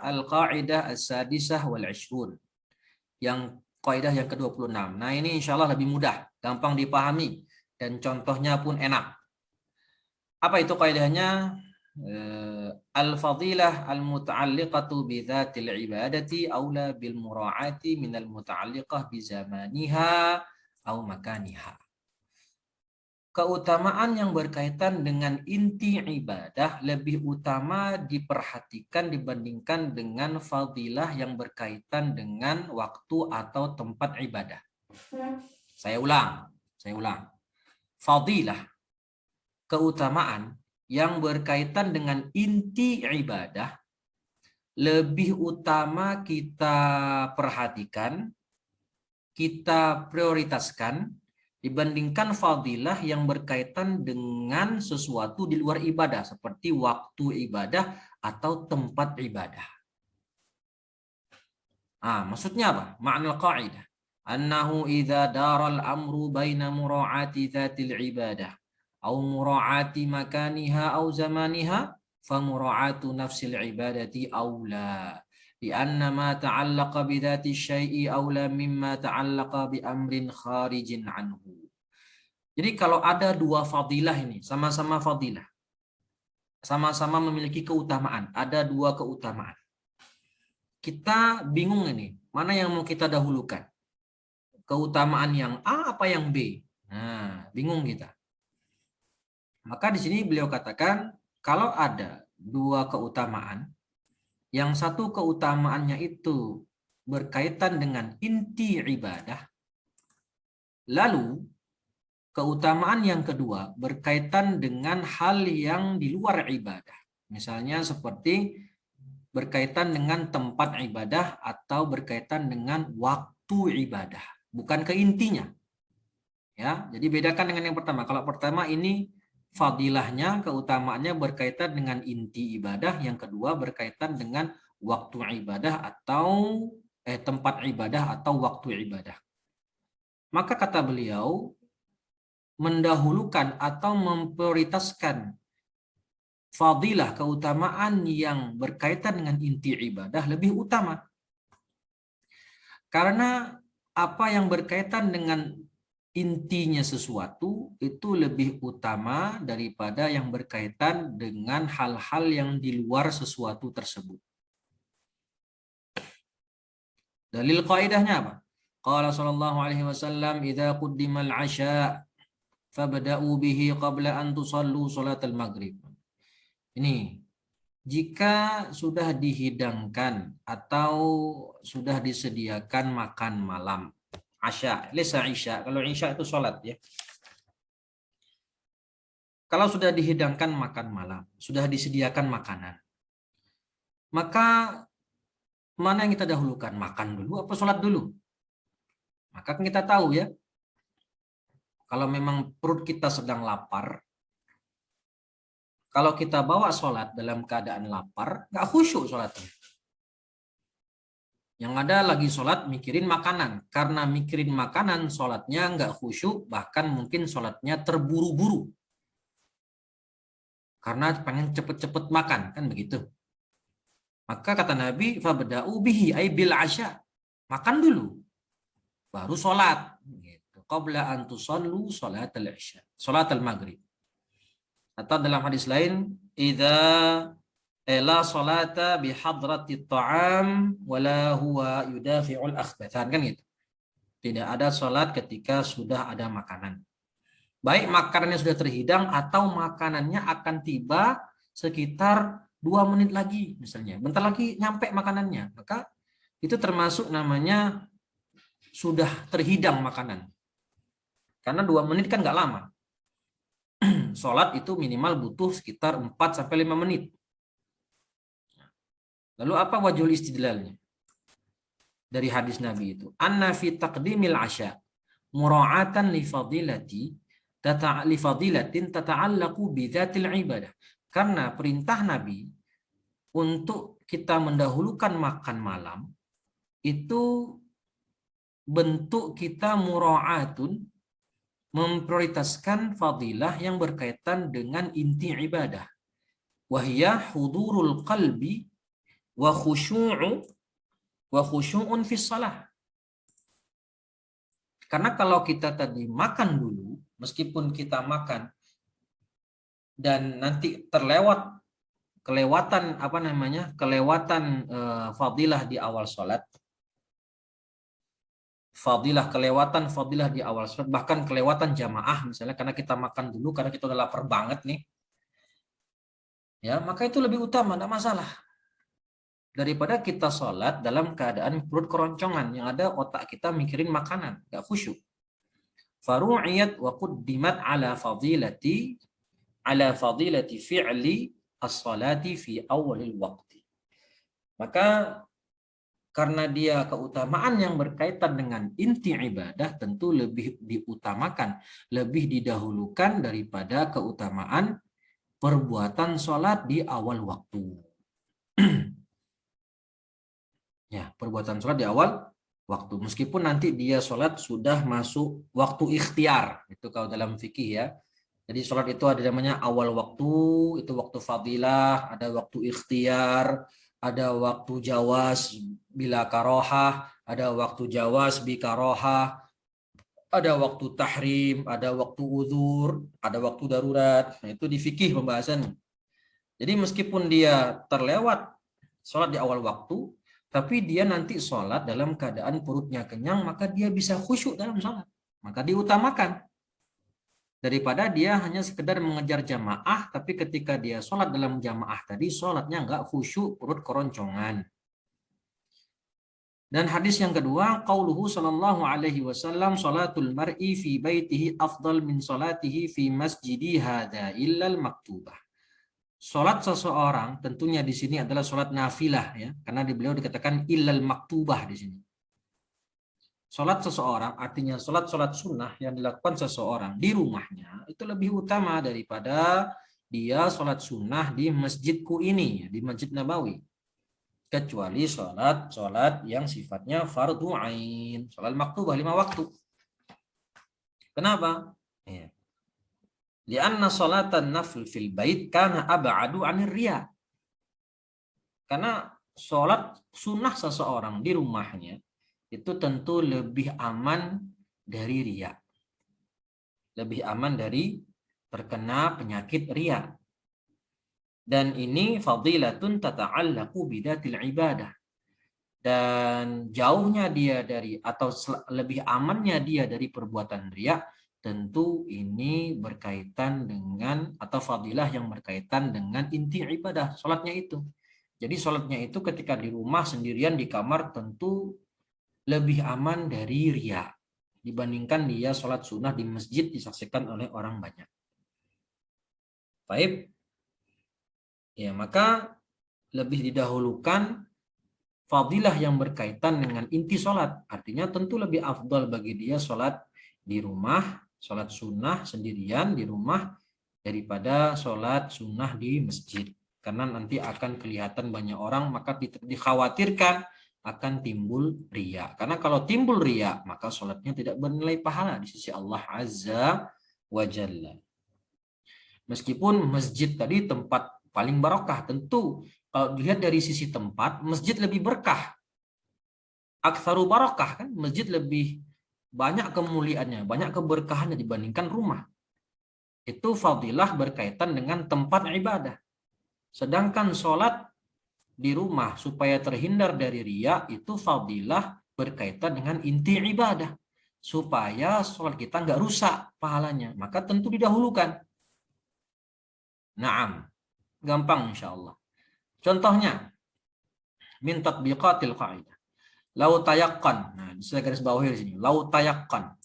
Al-Qa'idah As-Sadisah wal-Ishrun. Yang kaidah yang ke-26. Nah, ini insya Allah lebih mudah, gampang dipahami, dan contohnya pun enak. Apa itu kaidahnya? Al-fadilah al-muta'alliqatu bi dzatil ibadati aula bil mura'ati minal muta'alliqah bi zamaniha au makaniha. Keutamaan yang berkaitan dengan inti ibadah lebih utama diperhatikan dibandingkan dengan fadilah yang berkaitan dengan waktu atau tempat ibadah. Saya ulang. Fadilah, keutamaan yang berkaitan dengan inti ibadah lebih utama kita perhatikan, kita prioritaskan dibandingkan fadilah yang berkaitan dengan sesuatu di luar ibadah seperti waktu ibadah atau tempat ibadah. Maksudnya apa? Ma'na al-qa'idah annahu idza daral amru baina mura'ati dzatil ibadah au mura'ati makaniha au zamaniha fa mura'atu nafsil ibadati aula lianna ma ta'allaqa bi dzati syai'i aula mimma ta'allaqa bi amrin kharijin anhu. Jadi kalau ada dua fadilah ini, sama-sama fadilah, sama-sama memiliki keutamaan, ada dua keutamaan. Kita bingung ini, mana yang mau kita dahulukan? Keutamaan yang A apa yang B? Nah, bingung kita. Maka di sini beliau katakan, kalau ada dua keutamaan, yang satu keutamaannya itu berkaitan dengan inti ibadah, lalu keutamaan yang kedua berkaitan dengan hal yang di luar ibadah. Misalnya seperti berkaitan dengan tempat ibadah atau berkaitan dengan waktu ibadah, bukan ke intinya. Ya, jadi bedakan dengan yang pertama. Kalau pertama ini fadilahnya, keutamaannya berkaitan dengan inti ibadah, yang kedua berkaitan dengan waktu ibadah atau tempat ibadah atau waktu ibadah. Maka kata beliau, mendahulukan atau memprioritaskan fadilah, keutamaan yang berkaitan dengan inti ibadah lebih utama. Karena apa yang berkaitan dengan intinya sesuatu itu lebih utama daripada yang berkaitan dengan hal-hal yang di luar sesuatu tersebut. Dalil kaidahnya apa? Qala sallallahu alaihi wasallam, idza quddimal 'asha fabda'u bihi qabla an tusallu salatal maghrib. Ini, jika sudah dihidangkan atau sudah disediakan makan malam, asya, lesa isya, kalau isya itu salat ya. Kalau sudah dihidangkan makan malam, sudah disediakan makanan, maka mana yang kita dahulukan? Makan dulu apa salat dulu? Maka kita tahu ya, kalau memang perut kita sedang lapar, kalau kita bawa sholat dalam keadaan lapar, nggak khusyuk sholatnya. Yang ada lagi sholat mikirin makanan. Karena mikirin makanan, sholatnya nggak khusyuk, bahkan mungkin sholatnya terburu-buru. Karena pengen cepet-cepet makan, kan begitu. Maka kata Nabi, fabda'u bihi ay bil asya. Makan dulu, baru sholat. Gitu. Qabla an tusallu sholatal isya, sholatal maghrib. Atau dalam hadis lain, idza la salata bi hadrati ta'am wala huwa yudafi'ul akhbathan, kan gitu. Tidak ada salat ketika sudah ada makanan. Baik makanannya sudah terhidang atau makanannya akan tiba sekitar 2 menit lagi misalnya. Bentar lagi nyampe makanannya. Maka itu termasuk namanya sudah terhidang makanan. Karena 2 menit kan nggak lama. Sholat itu minimal butuh sekitar 4-5 menit. Lalu apa wajhul istidlalnya? Dari hadis Nabi itu. Anna fi taqdimil asya mura'atan li fadilatin tata'allaqu bi dzatil ibadah. Karena perintah Nabi untuk kita mendahulukan makan malam itu bentuk kita mura'atun, memprioritaskan fadilah yang berkaitan dengan inti ibadah. Wahya hudurul qalbi wa khusyu'un fi shalah. Karena kalau kita tadi makan dulu, meskipun kita makan dan nanti kelewatan fadilah di awal sholat, fadilah di awal sholat, bahkan kelewatan jamaah misalnya karena kita makan dulu karena kita udah lapar banget nih, ya maka itu lebih utama, tidak masalah, daripada kita sholat dalam keadaan perut keroncongan yang ada otak kita mikirin makanan, nggak khusyuk. Faru'iyat wa quddimat ala fadilati fi'li as-salati fi awalil waqti. Maka karena dia keutamaan yang berkaitan dengan inti ibadah tentu lebih diutamakan, lebih didahulukan daripada keutamaan perbuatan sholat di awal waktu. Ya, perbuatan sholat di awal waktu. Meskipun nanti dia sholat sudah masuk waktu ikhtiar. Itu kalau dalam fikih ya. Jadi sholat itu ada namanya awal waktu, itu waktu fadilah, ada waktu ikhtiar, ada waktu jawas bila karohah, ada waktu jawas bi karohah, ada waktu tahrim, ada waktu uzur, ada waktu darurat. Nah, itu di fikih pembahasan. Jadi meskipun dia terlewat sholat di awal waktu, tapi dia nanti sholat dalam keadaan perutnya kenyang, maka dia bisa khusyuk dalam sholat. Maka diutamakan. Daripada dia hanya sekedar mengejar jamaah, tapi ketika dia sholat dalam jamaah tadi, sholatnya nggak khusyuk, perut keroncongan. Dan hadis yang kedua, qauluhu sallallahu alaihi wasallam, sholatul mar'i fi baitihi afdal min sholatihi fi masjidi hadha illal maktubah. Sholat seseorang tentunya di sini adalah sholat nafilah ya, karena di beliau dikatakan illal maktubah di sini. Sholat seseorang artinya sholat sunnah yang dilakukan seseorang di rumahnya itu lebih utama daripada dia sholat sunnah di masjidku ini, di Masjid Nabawi. Kecuali sholat yang sifatnya fardu ain, sholat maktubah 5 waktu. Kenapa? Ya. Lianna sholatan nafl fil bait kana ab'adu 'anir riya. Karena sholat sunnah seseorang di rumahnya itu tentu lebih aman dari riya. Lebih aman dari terkena penyakit riya. Dan ini fadilatun tata'allaqu bidatil ibadah. Dan jauhnya dia dari atau lebih amannya dia dari perbuatan riya, tentu ini berkaitan dengan atau fadilah yang berkaitan dengan inti ibadah, sholatnya itu. Jadi sholatnya itu ketika di rumah sendirian di kamar tentu lebih aman dari riya dibandingkan dia sholat sunnah di masjid disaksikan oleh orang banyak. Baik, ya maka lebih didahulukan fadilah yang berkaitan dengan inti sholat. Artinya tentu lebih afdal bagi dia sholat di rumah, sholat sunnah sendirian di rumah daripada sholat sunnah di masjid. Karena nanti akan kelihatan banyak orang, maka dikhawatirkan akan timbul riya. Karena kalau timbul riya, maka sholatnya tidak bernilai pahala di sisi Allah Azza wa Jalla. Meskipun masjid tadi tempat paling barokah, tentu kalau dilihat dari sisi tempat, masjid lebih berkah. Aktsaru barokah kan, masjid lebih banyak kemuliaannya, banyak keberkahannya dibandingkan rumah. Itu fadilah berkaitan dengan tempat ibadah. Sedangkan sholat di rumah supaya terhindar dari riya itu fadilah berkaitan dengan inti ibadah supaya sholat kita nggak rusak pahalanya, maka tentu didahulukan. Naam, gampang insyaallah. Contohnya min tatbiqatil qaidah. Lau tayaqqan. Nah, saya garis bawahi di sini. Lau tayaqqan.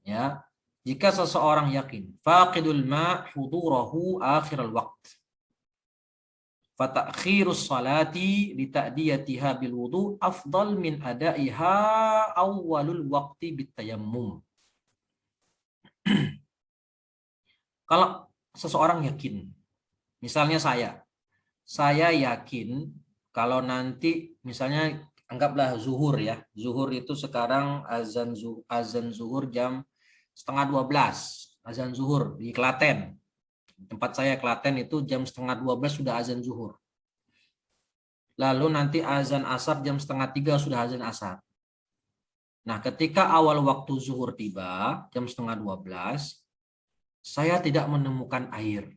Ya, jika seseorang yakin faqidul ma hudurahu akhiral waqt. Fatakhirus salati li ta'diyatiha bil wudu afdal min adaiha awwalul waqti bitayammum. Kalau seseorang yakin, misalnya saya yakin kalau nanti misalnya anggaplah zuhur ya, zuhur itu sekarang azan zuhur jam 11:30, azan zuhur di Klaten. Tempat saya Klaten itu jam 11:30 sudah azan zuhur. lalu nanti azan asar jam 2:30 sudah azan asar. Nah, ketika awal waktu zuhur tiba, jam 11:30, saya tidak menemukan air.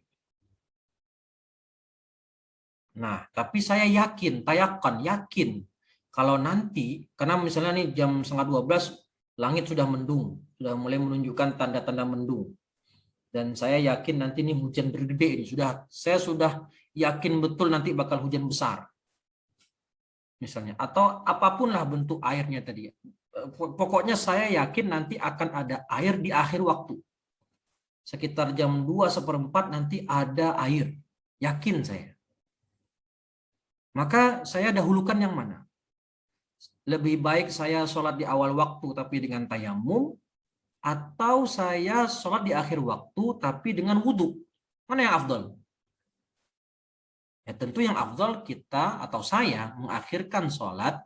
Nah, tapi saya yakin, tayakan, yakin, kalau nanti, karena misalnya nih jam 11:30, langit sudah mendung, sudah mulai menunjukkan tanda-tanda mendung. Dan saya yakin nanti ini hujan bergede ini, saya sudah yakin betul nanti bakal hujan besar. Misalnya, atau apapun lah bentuk airnya tadi. Pokoknya saya yakin nanti akan ada air di akhir waktu. Sekitar jam 2:15 nanti ada air. Yakin saya. Maka saya dahulukan yang mana? Lebih baik saya sholat di awal waktu tapi dengan tayamum, atau saya sholat di akhir waktu tapi dengan wudhu. Mana yang afdal? Ya tentu yang afdal kita atau saya mengakhirkan sholat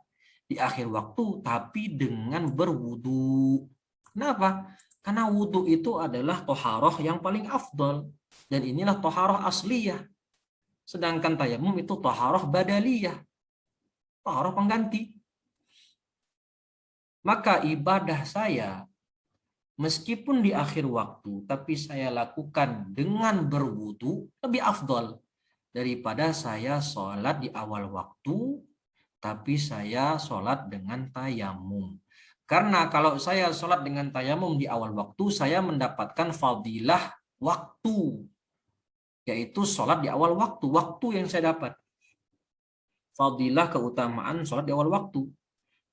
di akhir waktu tapi dengan berwudhu. Kenapa? Karena wudhu itu adalah toharoh yang paling afdal. Dan inilah toharoh asliyah. Sedangkan tayamum itu toharoh badaliyah. Toharoh pengganti. Maka ibadah saya, meskipun di akhir waktu, tapi saya lakukan dengan berwudhu, lebih afdal daripada saya sholat di awal waktu, tapi saya sholat dengan tayamum. Karena kalau saya sholat dengan tayamum di awal waktu, saya mendapatkan fadilah waktu, yaitu sholat di awal waktu, waktu yang saya dapat. Fadilah keutamaan sholat di awal waktu.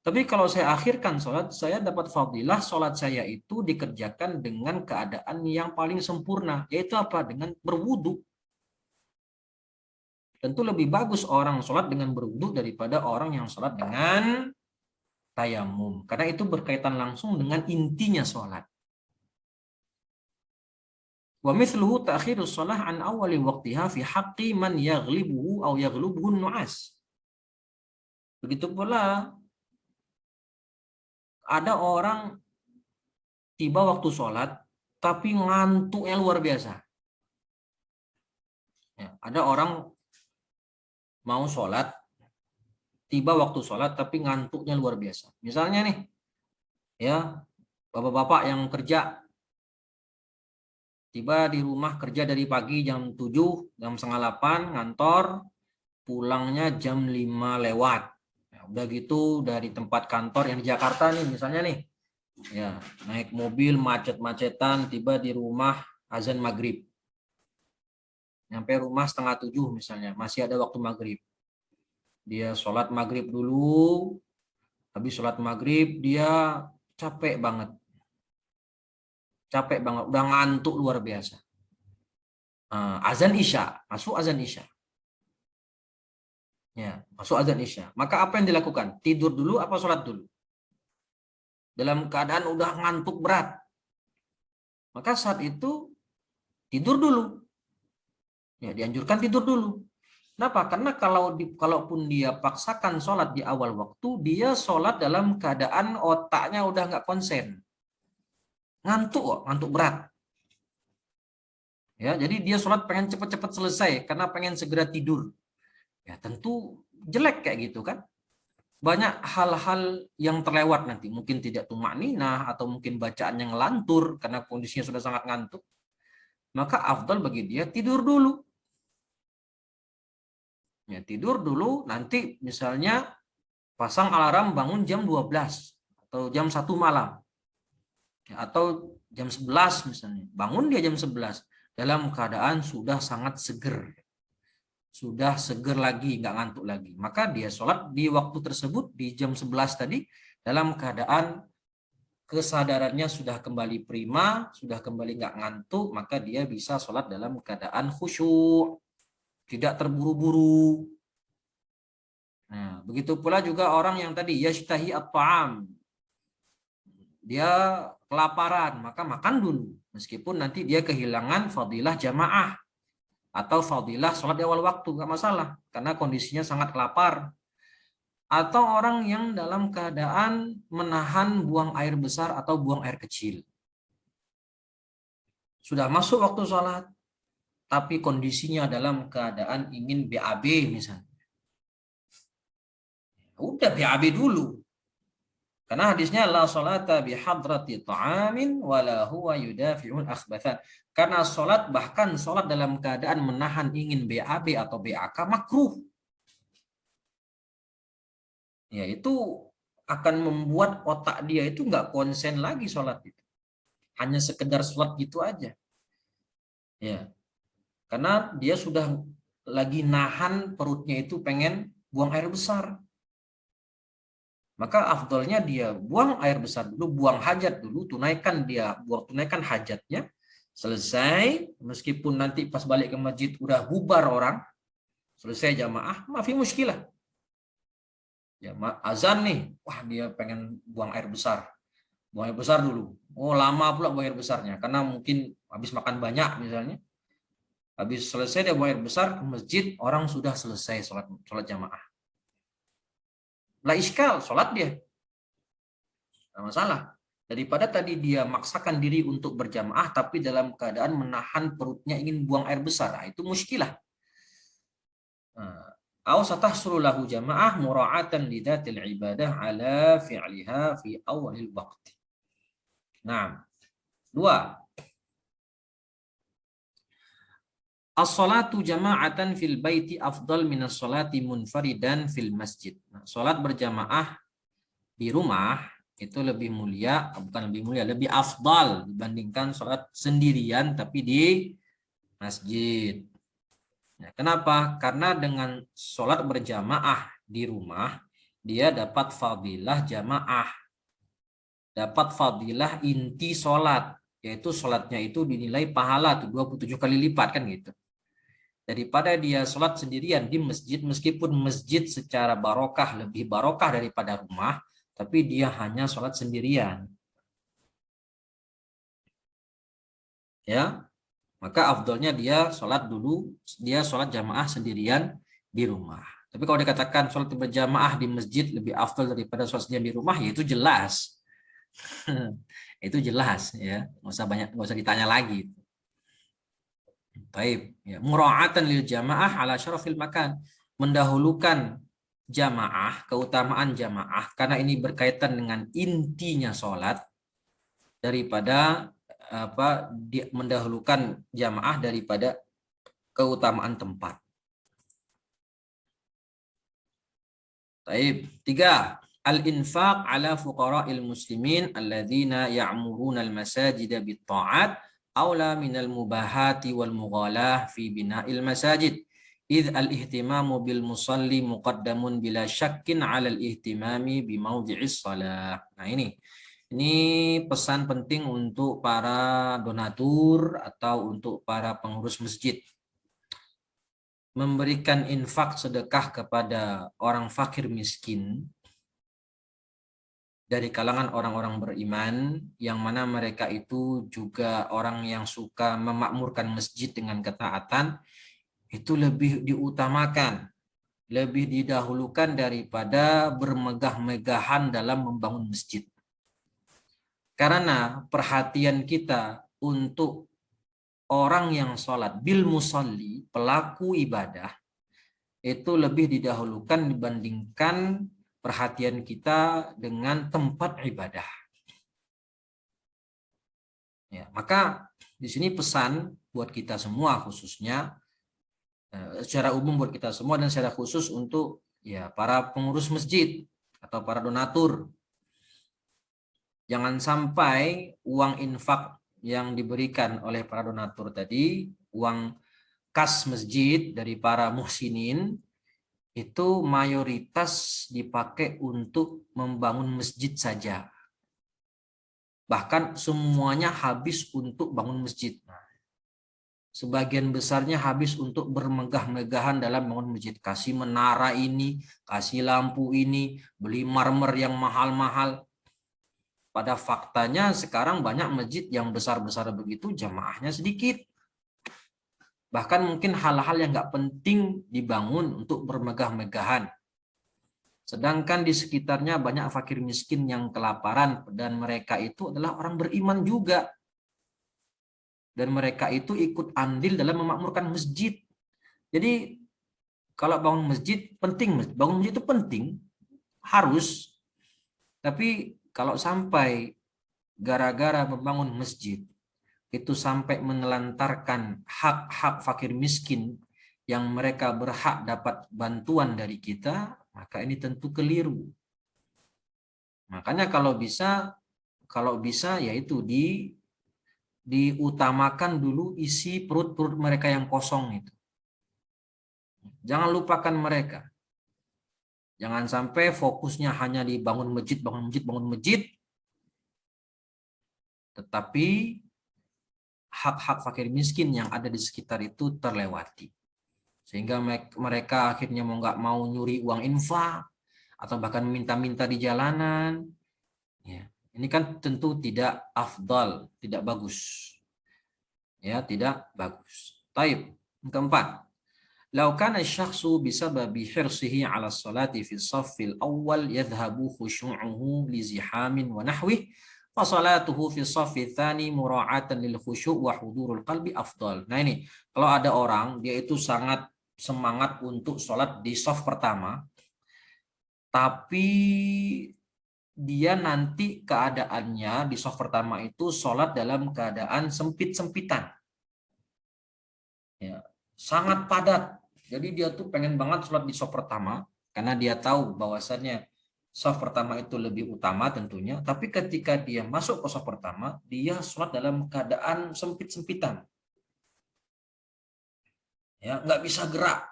Tapi kalau saya akhirkan sholat, saya dapat fadilah sholat saya itu dikerjakan dengan keadaan yang paling sempurna, yaitu apa? Dengan berwudu. Tentu lebih bagus orang sholat dengan berwudu daripada orang yang sholat dengan tayamum. Karena itu berkaitan langsung dengan intinya sholat. Wa mithluhu ta'khirus shalah an awali waqtiha fi haqqi man yaghlibuhu aw yaghlubuhu nu'as. Begitu pula ada orang tiba waktu sholat tapi ngantuknya luar biasa. Ya, ada orang mau sholat, tiba waktu sholat tapi ngantuknya luar biasa. Misalnya nih, ya bapak-bapak yang kerja, tiba di rumah kerja dari pagi jam 7, jam 7:30 ngantor, pulangnya jam 5 lewat. Ya, udah gitu dari tempat kantor yang di Jakarta nih misalnya nih, ya naik mobil macet-macetan, tiba di rumah azan maghrib. Nyampe rumah 6:30 misalnya, masih ada waktu maghrib. Dia sholat maghrib dulu, habis sholat maghrib dia capek banget. Capek banget, udah ngantuk luar biasa. Azan Isya, masuk azan Isya. Ya, masuk azan Isya. Maka apa yang dilakukan? Tidur dulu apa sholat dulu? Dalam keadaan udah ngantuk berat. Maka saat itu tidur dulu. Ya, dianjurkan tidur dulu. Kenapa? Karena kalaupun dia paksakan sholat di awal waktu, dia sholat dalam keadaan otaknya udah nggak konsen. Ngantuk kok, ngantuk berat. Ya, jadi dia sholat pengen cepat-cepat selesai karena pengen segera tidur. Ya tentu jelek kayak gitu kan. Banyak hal-hal yang terlewat nanti. Mungkin tidak tumakninah atau mungkin bacaan yang lantur karena kondisinya sudah sangat ngantuk. Maka afdal bagi dia tidur dulu. Ya, tidur dulu, nanti misalnya pasang alarm bangun jam 12 atau jam 1 malam. Ya, atau jam 11 misalnya. Bangun dia jam 11 dalam keadaan sudah sangat seger. Sudah seger lagi, nggak ngantuk lagi. Maka dia sholat di waktu tersebut, di jam 11 tadi, dalam keadaan kesadarannya sudah kembali prima, sudah kembali nggak ngantuk, maka dia bisa sholat dalam keadaan khusyuk, tidak terburu-buru. Nah, begitu pula juga orang yang tadi yashtahi at-ta'am. Dia kelaparan, maka makan dulu. Meskipun nanti dia kehilangan fadilah jamaah atau fadilah sholat di awal waktu, nggak masalah. Karena kondisinya sangat lapar. Atau orang yang dalam keadaan menahan buang air besar atau buang air kecil. Sudah masuk waktu sholat, tapi kondisinya dalam keadaan ingin BAB misalnya. Udah BAB dulu. Karena hadisnya la salata bihadrati ta'amin wala huwa yudafi'ul akhbathan. Karena salat, bahkan salat dalam keadaan menahan ingin BAB atau BAK makruh. Ya, itu akan membuat otak dia itu nggak konsen lagi salat itu. Hanya sekedar salat gitu aja. Ya. Karena dia sudah lagi nahan perutnya itu pengen buang air besar. Maka afdolnya dia buang air besar dulu, buang hajat dulu, tunaikan hajatnya, selesai, meskipun nanti pas balik ke masjid udah bubar orang, selesai jamaah, mafi muskilah. Ya, azan nih, wah dia pengen buang air besar dulu. Oh lama pula buang air besarnya, karena mungkin habis makan banyak misalnya. Habis selesai dia buang air besar ke masjid, orang sudah selesai sholat jamaah. Lah iskal, sholat dia. Tidak masalah. Daripada tadi dia maksakan diri untuk berjamaah tapi dalam keadaan menahan perutnya ingin buang air besar. Nah, itu muskilah. Aw satahsulu lahu jamaah mura'atan lidzatil ibadah ala fi'liha fi awalil waqti. Nah, 2. As-salatu jama'atan fil baiti afdal minas salati munfaridan fil masjid. Nah, salat berjamaah di rumah itu lebih mulia, bukan lebih mulia, lebih afdal dibandingkan sholat sendirian tapi di masjid. Ya, kenapa? Karena dengan sholat berjamaah di rumah, dia dapat fadilah jamaah, dapat fadilah inti sholat, yaitu sholatnya itu dinilai pahala tuh 27 kali lipat kan gitu. Daripada dia sholat sendirian di masjid, meskipun masjid secara barokah lebih barokah daripada rumah, tapi dia hanya sholat sendirian. Ya, maka afdolnya dia sholat jamaah sendirian di rumah. Tapi kalau dikatakan sholat berjamaah di masjid lebih afdol daripada sholat sendirian di rumah, ya itu jelas. Itu jelas ya, nggak usah ditanya lagi. Baik, ya, mura'atan lil jamaah ala syarafil makan, mendahulukan jamaah, keutamaan jamaah, karena ini berkaitan dengan intinya sholat, daripada mendahulukan jamaah daripada keutamaan tempat. Baik, 3. Al-infaq ala fuqara'il muslimin alladzina ya'muruna al-masajida bit-ta'at aula minal mubahati wal mughalah fi bina'il masajid. Idh al-ihtimamu bil musalli muqaddamun bila syakkin 'ala al-ihtimami bi mawdi'is shalah. Nah, ini pesan penting untuk para donatur atau untuk para pengurus masjid. Memberikan infak sedekah kepada orang fakir miskin dari kalangan orang-orang beriman, yang mana mereka itu juga orang yang suka memakmurkan masjid dengan ketaatan, itu lebih diutamakan, lebih didahulukan daripada bermegah-megahan dalam membangun masjid. Karena perhatian kita untuk orang yang sholat bil musalli, pelaku ibadah, itu lebih didahulukan dibandingkan perhatian kita dengan tempat ibadah. Ya, maka di sini pesan buat kita semua, khususnya secara umum buat kita semua dan secara khusus untuk ya para pengurus masjid atau para donatur. Jangan sampai uang infak yang diberikan oleh para donatur tadi, uang kas masjid dari para muhsinin, itu mayoritas dipakai untuk membangun masjid saja. Bahkan semuanya habis untuk bangun masjid. Sebagian besarnya habis untuk bermegah-megahan dalam bangun masjid. Kasih menara ini, kasih lampu ini, beli marmer yang mahal-mahal. Pada faktanya sekarang banyak masjid yang besar-besar begitu jamaahnya sedikit. Bahkan mungkin hal-hal yang nggak penting dibangun untuk bermegah-megahan. Sedangkan di sekitarnya banyak fakir miskin yang kelaparan, dan mereka itu adalah orang beriman juga. Dan mereka itu ikut andil dalam memakmurkan masjid. Jadi kalau bangun masjid penting, bangun masjid itu penting. harus. Tapi kalau sampai gara-gara membangun masjid itu sampai menelantarkan hak-hak fakir miskin yang mereka berhak dapat bantuan dari kita, maka ini tentu keliru. Makanya kalau bisa yaitu diutamakan dulu isi perut-perut mereka yang kosong itu. Jangan lupakan mereka. Jangan sampai fokusnya hanya di bangun masjid, bangun masjid, bangun masjid. Tetapi hak-hak fakir miskin yang ada di sekitar itu terlewati. Sehingga mereka akhirnya nggak mau nyuri uang infak, atau bahkan minta-minta di jalanan. Ya, ini kan tentu tidak afdal, tidak bagus. Ya, tidak bagus. Taib. Keempat, lau kana syakhsu bisababi hirsihi 'ala sholati fi shaffil awwal yadhhabu khushu'uhu li zihamin wa nahwih fa salatuhu fi shaffi tsani mura'atan lil khusyu' wa hudurul qalbi afdal. Nah ini, kalau ada orang dia itu sangat semangat untuk sholat di shaf pertama, tapi dia nanti keadaannya di shaf pertama itu sholat dalam keadaan sempit-sempitan. Ya, sangat padat. Jadi dia tuh pengen banget sholat di shaf pertama, karena dia tahu bahwasannya shaf pertama itu lebih utama tentunya. Tapi ketika dia masuk ke shaf pertama, dia sholat dalam keadaan sempit-sempitan. Ya, nggak bisa gerak.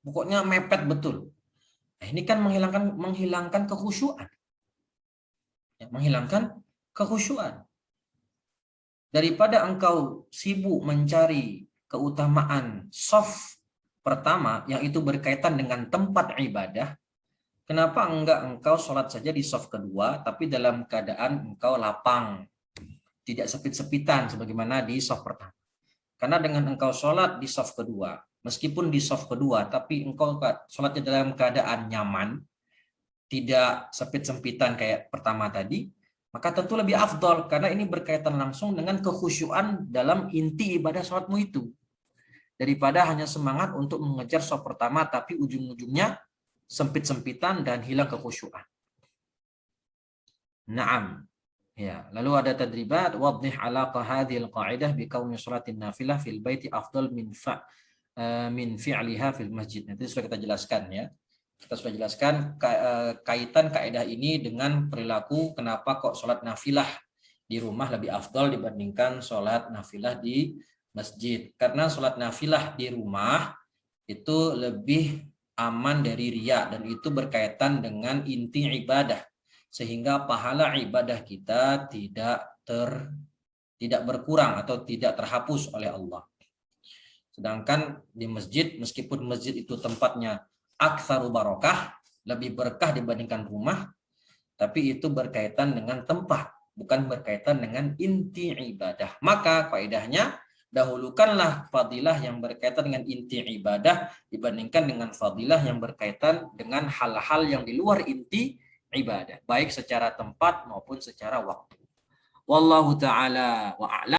Pokoknya mepet betul. Nah, ini kan menghilangkan kekhusyuan. Ya, menghilangkan kekhusyuan. Daripada engkau sibuk mencari keutamaan shaf pertama yang itu berkaitan dengan tempat ibadah, kenapa enggak engkau sholat saja di shaf kedua tapi dalam keadaan engkau lapang, tidak sepit-sepitan sebagaimana di shaf pertama. Karena dengan engkau sholat di shaf kedua, meskipun di shaf kedua tapi engkau sholatnya dalam keadaan nyaman, tidak sepit-sempitan kayak pertama tadi, maka tentu lebih afdol karena ini berkaitan langsung dengan kekhusyuan dalam inti ibadah sholatmu itu. Daripada hanya semangat untuk mengejar shaf pertama tapi ujung-ujungnya sempit-sempitan dan hilang kekhusyuan. Naam. Ya, lalu ada tadribat wadhih alaqa hadhil qa'idah bi kauni sholatin nafilah fil baiti afdal min fi'liha fil masjid. Nanti sudah kita jelaskan ya. Kita sudah jelaskan kaitan kaidah ini dengan perilaku kenapa kok sholat nafilah di rumah lebih afdal dibandingkan sholat nafilah di masjid. Karena sholat nafilah di rumah itu lebih aman dari riya dan itu berkaitan dengan inti ibadah. Sehingga pahala ibadah kita tidak berkurang atau tidak terhapus oleh Allah. Sedangkan di masjid, meskipun masjid itu tempatnya aktsaru barokah, lebih berkah dibandingkan rumah, tapi itu berkaitan dengan tempat, bukan berkaitan dengan inti ibadah. Maka kaidahnya dahulukanlah fadilah yang berkaitan dengan inti ibadah dibandingkan dengan fadilah yang berkaitan dengan hal-hal yang di luar inti ibadah, baik secara tempat maupun secara waktu. Wallahu ta'ala wa a'lam.